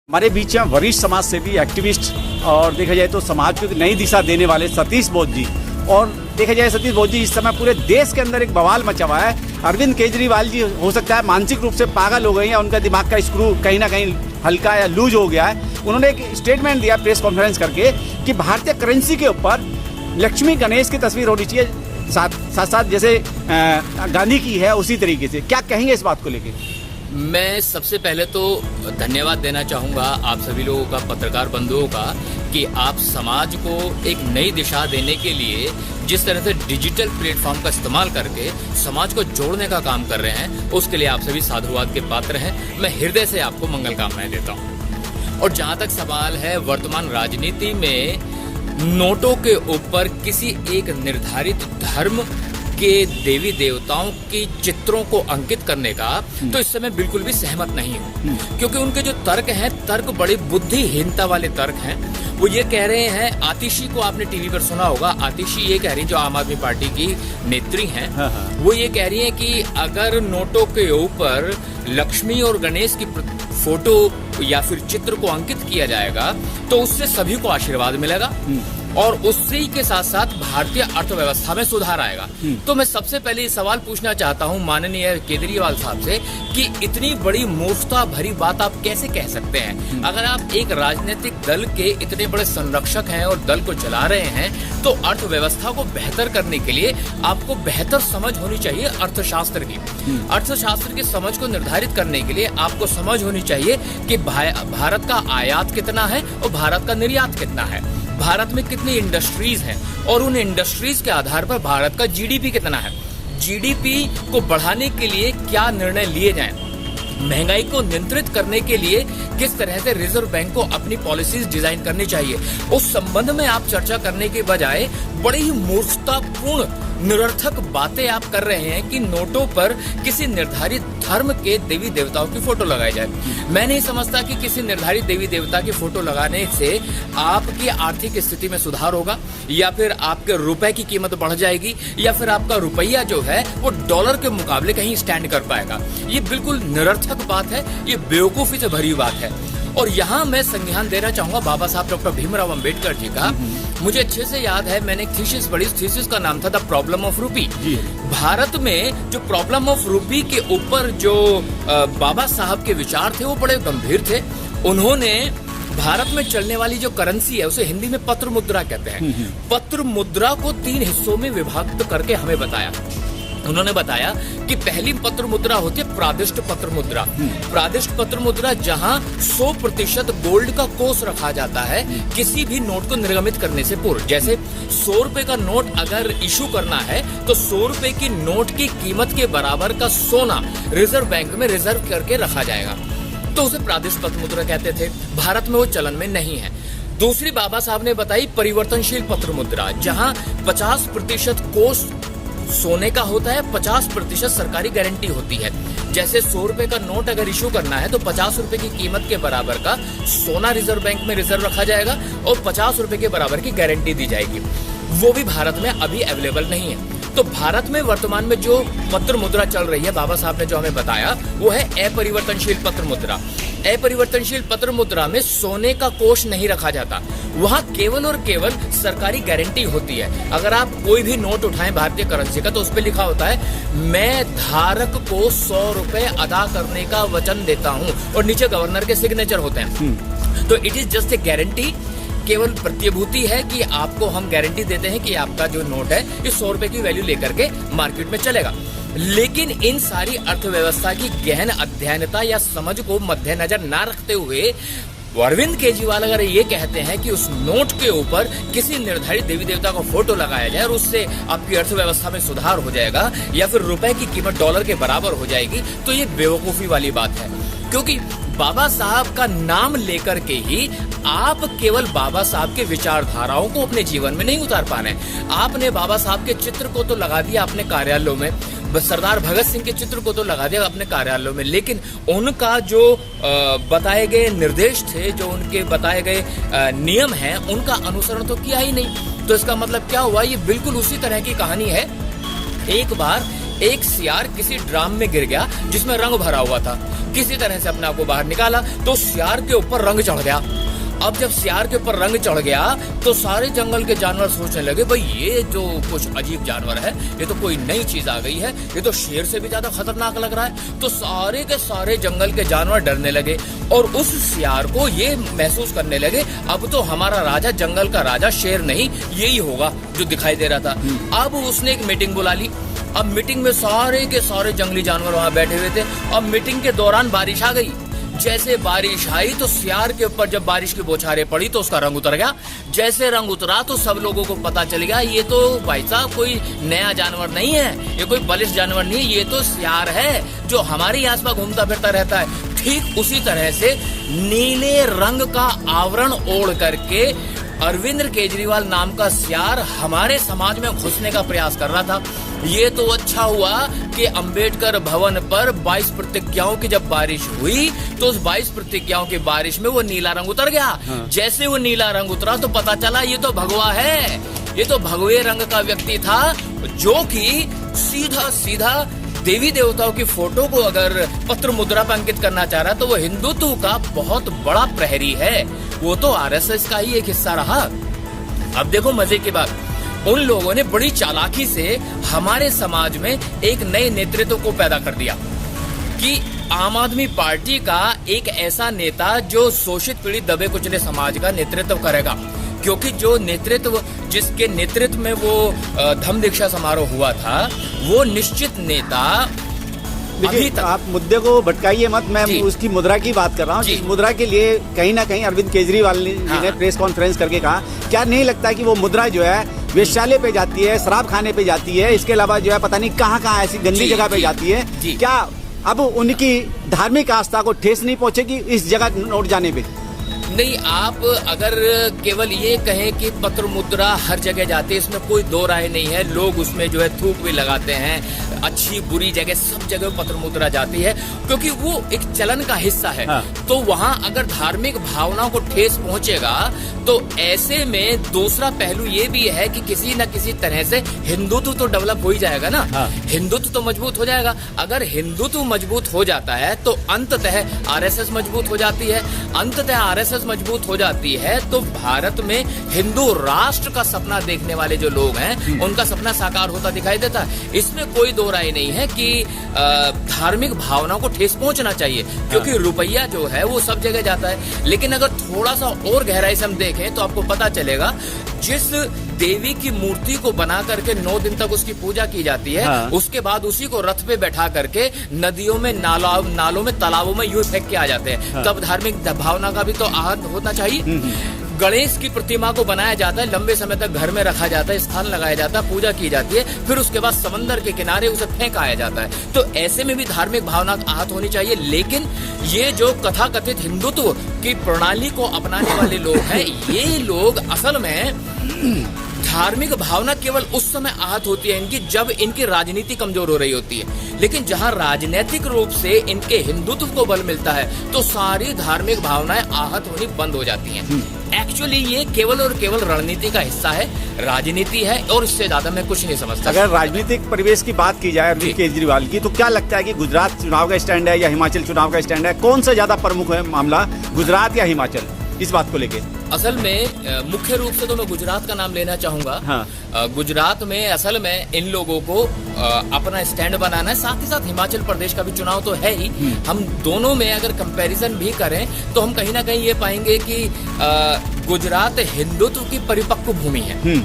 हमारे बीच में वरिष्ठ समाज सेवी एक्टिविस्ट और देखा जाए तो समाज को नई दिशा देने वाले सतीश बोस जी। और देखा जाए सतीश बोस जी इस समय पूरे देश के अंदर एक बवाल मचा हुआ है। अरविंद केजरीवाल जी हो सकता है मानसिक रूप से पागल हो गए हैं, उनका दिमाग का स्क्रू कहीं ना कहीं हल्का या लूज हो गया है। उन्होंने एक स्टेटमेंट दिया प्रेस कॉन्फ्रेंस करके कि भारतीय करेंसी के ऊपर लक्ष्मी गणेश की तस्वीर होनी चाहिए, साथ साथ जैसे गांधी की है उसी तरीके से। क्या कहेंगे इस बात को लेकर? मैं सबसे पहले तो धन्यवाद देना चाहूँगा आप सभी लोगों का, पत्रकार बंधुओं का, कि आप समाज को एक नई दिशा देने के लिए जिस तरह से डिजिटल प्लेटफॉर्म का इस्तेमाल करके समाज को जोड़ने का काम कर रहे हैं, उसके लिए आप सभी साधुवाद के पात्र हैं। मैं हृदय से आपको मंगल कामनाएं देता हूँ। और जहाँ तक सवाल है वर्तमान राजनीति में नोटों के ऊपर किसी एक निर्धारित धर्म के देवी देवताओं की चित्रों को अंकित करने का, तो इससे मैं बिल्कुल भी सहमत नहीं हूँ। क्योंकि उनके जो तर्क हैं, तर्क बड़ी बुद्धिहीनता वाले तर्क हैं। वो ये कह रहे हैं, आतिशी को आपने टीवी पर सुना होगा, आतिशी ये कह रही है, जो आम आदमी पार्टी की नेत्री हैं, वो ये कह रही है कि अगर नोटों के ऊपर लक्ष्मी और गणेश की फोटो या फिर चित्र को अंकित किया जाएगा तो उससे सभी को आशीर्वाद मिलेगा और उसी के साथ साथ भारतीय अर्थव्यवस्था में सुधार आएगा। तो मैं सबसे पहले ये सवाल पूछना चाहता हूँ माननीय केजरीवाल साहब से कि इतनी बड़ी मूर्खता भरी बात आप कैसे कह सकते हैं? अगर आप एक राजनीतिक दल के इतने बड़े संरक्षक हैं और दल को चला रहे हैं, तो अर्थव्यवस्था को बेहतर करने के लिए आपको बेहतर समझ होनी चाहिए अर्थशास्त्र की। अर्थशास्त्र की समझ को निर्धारित करने के लिए आपको समझ होनी चाहिए कि भारत का आयात कितना है और भारत का निर्यात कितना है, भारत में कितनी इंडस्ट्रीज हैं और उन इंडस्ट्रीज के आधार पर भारत का जीडीपी कितना है, जीडीपी को बढ़ाने के लिए क्या निर्णय लिए जाएं, महंगाई को नियंत्रित करने के लिए किस तरह से रिजर्व बैंक को अपनी पॉलिसीज डिजाइन करनी चाहिए। उस संबंध में आप चर्चा करने के बजाय बड़ी ही मूर्खतापूर्ण निरर्थक बातें आप कर रहे हैं कि नोटों पर किसी निर्धारित धर्म के देवी देवताओं की फोटो लगाई जाए। मैं नहीं समझता कि किसी निर्धारित देवी देवता की फोटो लगाने से आपकी आर्थिक स्थिति में सुधार होगा, या फिर आपके रुपए की कीमत बढ़ जाएगी, या फिर आपका रुपया जो है वो डॉलर के मुकाबले कहीं स्टैंड कर पाएगा। ये बिल्कुल निरर्थक बात है, ये बेवकूफी से भरी बात है। और यहाँ मैं संज्ञान देना चाहूंगा बाबा साहब डॉक्टर भीमराव अंबेडकर जी का। मुझे अच्छे से याद है, मैंने एक थीसिस पढ़ी, थीसिस का नाम था द प्रॉब्लम ऑफ रूपी। भारत में जो प्रॉब्लम ऑफ रूपी के ऊपर जो बाबा साहब के विचार थे वो बड़े गंभीर थे। उन्होंने भारत में चलने वाली जो करेंसी है उसे हिंदी में पत्र मुद्रा कहते हैं, पत्र मुद्रा को 3 हिस्सों में विभक्त करके हमें बताया। उन्होंने बताया कि पहली पत्र मुद्रा होती है प्रादिष्ट पत्र मुद्रा। प्रादिष्ट पत्र मुद्रा जहां 100% गोल्ड का कोष रखा जाता है किसी भी नोट को निर्गमित करने से पूर्व। जैसे 100 रुपए का नोट अगर इशू करना है तो 100 रुपए की नोट की कीमत के बराबर का सोना रिजर्व बैंक में रिजर्व करके रखा जाएगा, तो उसे प्रादिष्ट पत्र मुद्रा कहते थे। भारत में वो चलन में नहीं है। दूसरी बाबा साहब ने बताई परिवर्तनशील पत्र मुद्रा, जहां 50% कोष सोने का होता है, 50% सरकारी गारंटी होती है। जैसे 100 रुपए का नोट अगर इशू करना है तो 50 रुपए की कीमत के बराबर का सोना रिजर्व बैंक में रिजर्व रखा जाएगा और 50 रुपए के बराबर की गारंटी दी जाएगी। वो भी भारत में अभी अवेलेबल नहीं है। तो भारत में वर्तमान में जो पत्र मुद्रा चल रही है, बाबा साहब ने जो हमें बताया, वो है अपरिवर्तनशील पत्र मुद्रा। अपरिवर्तनशील पत्र मुद्रा में सोने का कोष नहीं रखा जाता, वहां केवल और केवल सरकारी गारंटी होती है। अगर आप कोई भी नोट उठाएं भारतीय करेंसी का तो उस पर लिखा होता है, मैं धारक को 100 रुपए अदा करने का वचन देता हूं, और नीचे गवर्नर के सिग्नेचर होते हैं। तो it is just a guarantee, केवल प्रतिभूति है कि आपको हम गारंटी देते हैं कि आपका जो नोट है ये 100 रुपए की वैल्यू लेकर के मार्केट में चलेगा। लेकिन इन सारी अर्थव्यवस्था की गहन अध्ययनता या समझ को मद्देनजर न रखते हुए अरविंद केजरीवाल अगर ये कहते हैं कि उस नोट के ऊपर किसी निर्धारित देवी देवता का फोटो लगाया जाए और उससे आपकी अर्थव्यवस्था में सुधार हो जाएगा, या फिर रुपए की कीमत डॉलर के बराबर हो जाएगी, तो ये बेवकूफी वाली बात है। क्योंकि बाबा साहब का नाम लेकर के ही आप केवल बाबा साहब के विचारधाराओं को अपने जीवन में नहीं उतार पा रहे हैं। आपने बाबा साहब के चित्र को तो लगा दिया अपने कार्यालयों में, सरदार भगत सिंह के चित्र को तो लगा दिया अपने कार्यालयों में, लेकिन उनका जो बताए गए निर्देश थे, जो उनके बताए गए नियम हैं, उनका अनुसरण तो किया ही नहीं। तो इसका मतलब क्या हुआ? ये बिल्कुल उसी तरह की कहानी है। एक बार एक सियार किसी ड्राम में गिर गया जिसमें रंग भरा हुआ था। किसी तरह से अपने आप को बाहर निकाला, तो सियार के ऊपर रंग चढ़ गया। अब जब सियार के ऊपर रंग चढ़ गया तो सारे जंगल के जानवर सोचने लगे, भाई ये जो कुछ अजीब जानवर है, ये तो कोई नई चीज आ गई है, ये तो शेर से भी ज्यादा खतरनाक लग रहा है। तो सारे के सारे जंगल के जानवर डरने लगे और उस सियार को ये महसूस करने लगे, अब तो हमारा राजा, जंगल का राजा शेर नहीं यही होगा जो दिखाई दे रहा था। अब उसने एक मीटिंग बुला ली। अब मीटिंग में सारे के सारे जंगली जानवर वहां बैठे हुए थे। अब मीटिंग के दौरान बारिश आ गई। जैसे बारिश आई तो सियार के ऊपर जब बारिश की बौछारें पड़ी तो उसका रंग उतर गया। जैसे रंग उतरा तो सब लोगों को पता चल गया, ये तो भाई साहब कोई नया जानवर नहीं है, ये कोई बलिष्ठ जानवर नहीं है, ये तो सियार है जो हमारे आसपास घूमता फिरता रहता है। ठीक उसी तरह से नीले रंग का आवरण ओढ़ करके अरविंद केजरीवाल नाम का सियार हमारे समाज में घुसने का प्रयास कर रहा था। ये तो अच्छा हुआ कि अंबेडकर भवन पर 22 प्रतिज्ञाओं की जब बारिश हुई तो उस 22 प्रतिज्ञाओं की बारिश में वो नीला रंग उतर गया। जैसे वो नीला रंग उतरा तो पता चला ये तो भगवा है, ये तो भगवे रंग का व्यक्ति था जो कि सीधा सीधा देवी देवताओं की फोटो को अगर पत्र मुद्रा पर अंकित करना चाह रहा तो वो हिंदुत्व का बहुत बड़ा प्रहरी है, वो तो आरएसएस का ही एक हिस्सा रहा। अब देखो मजे की बात, उन लोगों ने बड़ी चालाकी से हमारे समाज में एक नए नेतृत्व को पैदा कर दिया कि आम आदमी पार्टी का एक ऐसा नेता जो शोषित पीड़ित दबे कुचले समाज का नेतृत्व करेगा। क्योंकि जो नेतृत्व, जिसके नेतृत्व में वो धम्म दीक्षा समारोह हुआ था, वो निश्चित नेता देखिए, आप मुद्दे को भटकाइए मत, मैं उसकी मुद्रा की बात कर रहा हूँ। इस मुद्रा के लिए कहीं ना कहीं अरविंद केजरीवाल जी ने प्रेस कॉन्फ्रेंस करके कहा, क्या नहीं लगता कि वो मुद्रा जो है वेश्यालय पे जाती है, शराब खाने पे जाती है, इसके अलावा जो है पता नहीं कहाँ कहाँ ऐसी गंदी जगह पे जाती है, क्या अब उनकी धार्मिक आस्था को ठेस नहीं पहुंचेगी इस जगह नोट जाने पे? नहीं, आप अगर केवल ये कहें कि पत्र मुद्रा हर जगह जाती है, इसमें कोई दो राय नहीं है। लोग उसमें जो है थूक भी लगाते हैं, अच्छी बुरी जगह सब जगह पत्र मुद्रा जाती है क्योंकि वो एक चलन का हिस्सा है। तो वहाँ अगर धार्मिक भावनाओं को ठेस पहुंचेगा तो ऐसे में दूसरा पहलू ये भी है कि किसी न किसी तरह से हिंदुत्व तो डेवलप हो ही जाएगा ना, हिंदुत्व तो मजबूत हो जाएगा। अगर हिंदुत्व मजबूत हो जाता है तो अंततः आरएसएस मजबूत हो जाती है, अंततः आरएसएस मजबूत हो जाती है तो भारत में हिंदू राष्ट्र का सपना देखने वाले जो लोग हैं उनका सपना साकार होता दिखाई देता है। इसमें कोई दो राय नहीं है कि धार्मिक भावनाओं को ठेस पहुंचना चाहिए क्योंकि रुपया जो है वो सब जगह जाता है। लेकिन अगर थोड़ा सा और गहराई से हम देखें तो आपको पता चलेगा, जिस देवी की मूर्ति को बना करके 9 दिन तक उसकी पूजा की जाती है, उसके बाद उसी को रथ पे बैठा करके नदियों में, नालों में, तालाबों में यूं फेंक के आ जाते हैं, तब धार्मिक भावना का भी तो आहत होना चाहिए। गणेश की प्रतिमा को बनाया जाता है, लंबे समय तक घर में रखा जाता है, स्थान लगाया जाता है, पूजा की जाती है, फिर उसके बाद समंदर के किनारे उसे फेंकाया जाता है। तो ऐसे में भी धार्मिक भावना आहत होनी चाहिए। लेकिन ये जो कथाकथित हिंदुत्व की प्रणाली को अपनाने वाले लोग हैं, ये लोग असल में धार्मिक भावना केवल उस समय आहत होती है इनकी जब इनकी राजनीति कमजोर हो रही होती है। लेकिन जहां राजनीतिक रूप से इनके हिंदुत्व को बल मिलता है तो सारी धार्मिक भावनाएं आहत होनी बंद हो जाती हैं। एक्चुअली ये केवल और केवल रणनीति का हिस्सा है, राजनीति है और इससे ज्यादा मैं कुछ नहीं समझता। अगर राजनीतिक परिवेश की बात की जाए अरविंद केजरीवाल की, तो क्या लगता है कि गुजरात चुनाव का स्टैंड है या हिमाचल चुनाव का स्टैंड है, कौन सा ज्यादा प्रमुख है मामला, गुजरात या हिमाचल, इस बात को लेके? असल में मुख्य रूप से तो मैं गुजरात का नाम लेना चाहूंगा। गुजरात में असल में इन लोगों को अपना स्टैंड बनाना है, साथ ही साथ हिमाचल प्रदेश का भी चुनाव तो है ही। हम दोनों में अगर कंपैरिजन भी करें तो हम कहीं ना कहीं ये पाएंगे कि गुजरात हिंदुत्व की परिपक्व भूमि है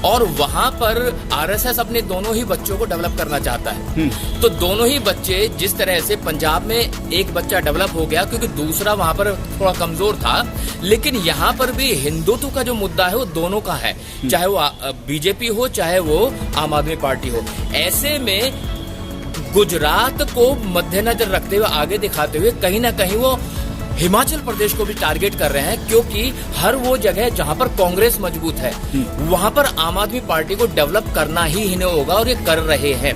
और वहां पर आरएसएस अपने दोनों ही बच्चों को डेवलप करना चाहता है। तो दोनों ही बच्चे, जिस तरह से पंजाब में एक बच्चा डेवलप हो गया क्योंकि दूसरा वहां पर थोड़ा कमजोर था, लेकिन यहाँ पर भी हिंदुत्व का जो मुद्दा है वो दोनों का है, चाहे वो बीजेपी हो चाहे वो आम आदमी पार्टी हो। ऐसे में गुजरात को मद्देनजर रखते हुए, आगे दिखाते हुए कहीं ना कहीं वो हिमाचल प्रदेश को भी टारगेट कर रहे हैं क्योंकि हर वो जगह जहां पर कांग्रेस मजबूत है वहां पर आम आदमी पार्टी को डेवलप करना ही इन्हें होगा और ये कर रहे हैं।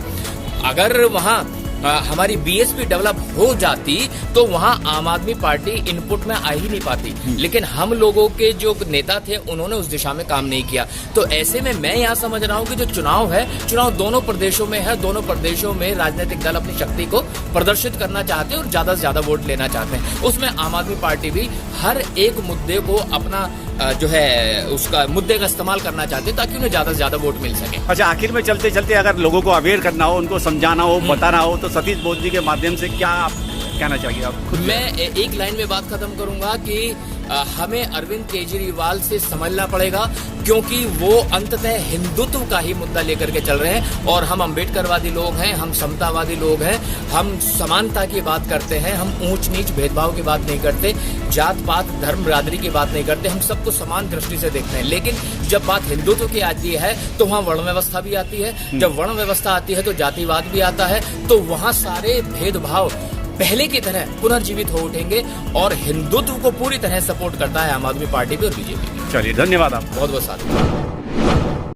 अगर वहां हमारी बीएसपी डेवलप हो जाती तो वहां आम आदमी पार्टी इनपुट में आ ही नहीं पाती। लेकिन हम लोगों के जो नेता थे उन्होंने उस दिशा में काम नहीं किया। तो ऐसे में मैं यहाँ समझ रहा हूँ कि जो चुनाव है, चुनाव दोनों प्रदेशों में है, दोनों प्रदेशों में राजनीतिक दल अपनी शक्ति को प्रदर्शित करना चाहते हैं और ज्यादा से ज्यादा वोट लेना चाहते हैं। उसमें आम आदमी पार्टी भी हर एक मुद्दे को अपना जो है उसका मुद्दे का इस्तेमाल करना चाहते हैं ताकि उन्हें ज्यादा से ज्यादा वोट मिल सके। अच्छा, आखिर में चलते चलते अगर लोगों को अवेयर करना हो, उनको समझाना हो, बताना हो, तो सतीश बोस जी के माध्यम से क्या आप कहना चाहिए? आप खुद मैं एक लाइन में बात खत्म करूंगा कि हमें अरविंद केजरीवाल से समझना पड़ेगा, क्योंकि वो अंततः हिंदुत्व का ही मुद्दा लेकर के चल रहे हैं और हम अम्बेडकरवादी लोग हैं, हम समतावादी लोग हैं, हम समानता की बात करते हैं, हम ऊंच नीच भेदभाव की बात नहीं करते, जात पात धर्म बिरादरी की बात नहीं करते, हम सबको समान दृष्टि से देखते हैं। लेकिन जब बात हिंदुत्व की आती है तो वहाँ वर्ण व्यवस्था भी आती है, जब वर्ण व्यवस्था आती है तो जातिवाद भी आता है, तो वहाँ सारे भेदभाव पहले की तरह पुनर्जीवित हो उठेंगे और हिंदुत्व को पूरी तरह सपोर्ट करता है आम आदमी पार्टी भी और बीजेपी भी। चलिए, धन्यवाद आप। बहुत बहुत साधुवाद।